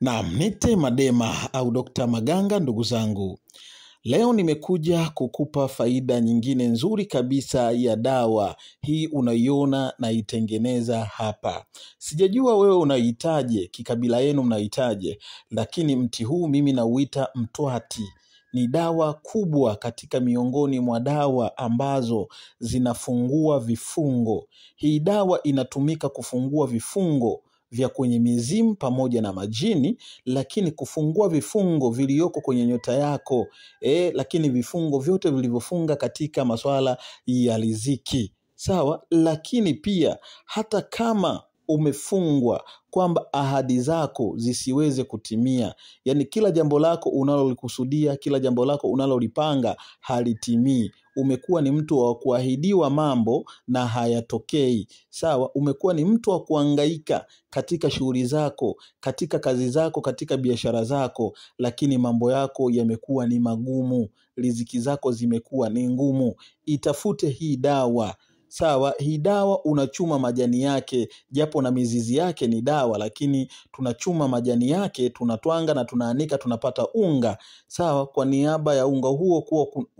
Naam, nite Madema au Dr. Maganga ndugu zangu. Leo nimekuja kukupa faida nyingine nzuri kabisa ya dawa. Hii unaiona na itengeneza hapa. Sijajua wewe unahitaje, kikabila yenu mnahitaje, lakini mti huu mimi nauita mtwati. Ni dawa kubwa katika miongoni mwa dawa ambazo zinafungua vifungo. Hii dawa inatumika kufungua vifungo vya kwenye mizimu pamoja na majini, lakini kufungua vifungo vilioko kwenye nyota yako, lakini vifungo vyote vilivyofunga katika masuala ya riziki. Sawa, lakini pia hata kama umefungwa kwamba ahadi zako zisiweze kutimia, yani kila jambo lako unalolikusudia, kila jambo lako unalolipanga halitimii. Umekuwa ni mtu wa kuahidiwa mambo na hayatokei. Sawa, umekuwa ni mtu wa kuhangaika katika shughuli zako, katika kazi zako, katika biashara zako, lakini mambo yako yamekuwa ni magumu, riziki zako zimekuwa ni ngumu. Itafute hii dawa. Sawa, hii dawa unachuma majani yake, japo na mizizi yake ni dawa, lakini tunachuma majani yake, tunatwanga na tunaanika, tunapata unga. Sawa, kwa niaba ya unga huo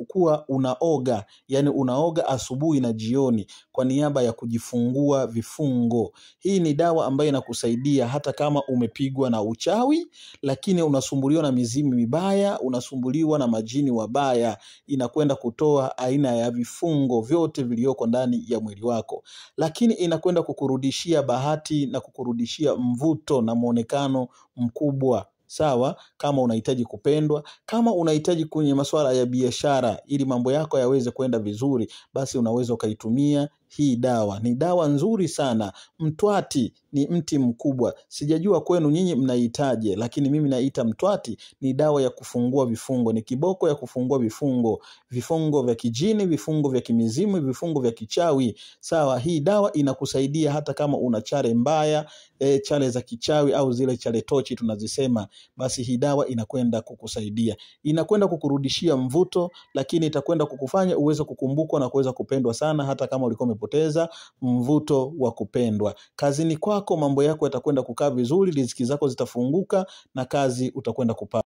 kuwa unaoga, yani unaoga asubuhi na jioni kwa niaba ya kujifungua vifungo. Hii ni dawa ambayo inakusaidia hata kama umepigwa na uchawi, lakini unasumbuliwa na mizimu mibaya, unasumbuliwa na majini wabaya, inakwenda kutoa aina ya vifungo vyote vilioko ndani ya mwili wako, lakini inakwenda kukurudishia bahati na kukurudishia mvuto na muonekano mkubwa. Sawa, kama unahitaji kupendwa, kama unahitaji kwenye masuala ya biashara ili mambo yako yaweze kwenda vizuri, basi unaweza ukaitumia hii dawa. Ni dawa nzuri sana. Mtwati ni mti mkubwa. Sijajua kwenu nyinyi mnahitaje, lakini mimi naita mtwati ni dawa ya kufungua vifungo. Ni kiboko ya kufungua vifungo. Vifungo vya kijini, vifungo vya kimizimu, vifungo vya kichawi. Sawa, hii dawa inakusaidia hata kama una chale mbaya, chale za kichawi au zile chale tochi tunazisema, basi hii dawa inakwenda kukusaidia. Inakwenda kukurudishia mvuto, lakini itakwenda kukufanya uweze kukumbukwa na kuweza kupendwa sana hata kama ulikuwa umepoteza mvuto wa kupendwa. Kazini kwako mambo yako yatakwenda kukaa vizuri, riziki zako zitafunguka na kazi utakwenda kupata.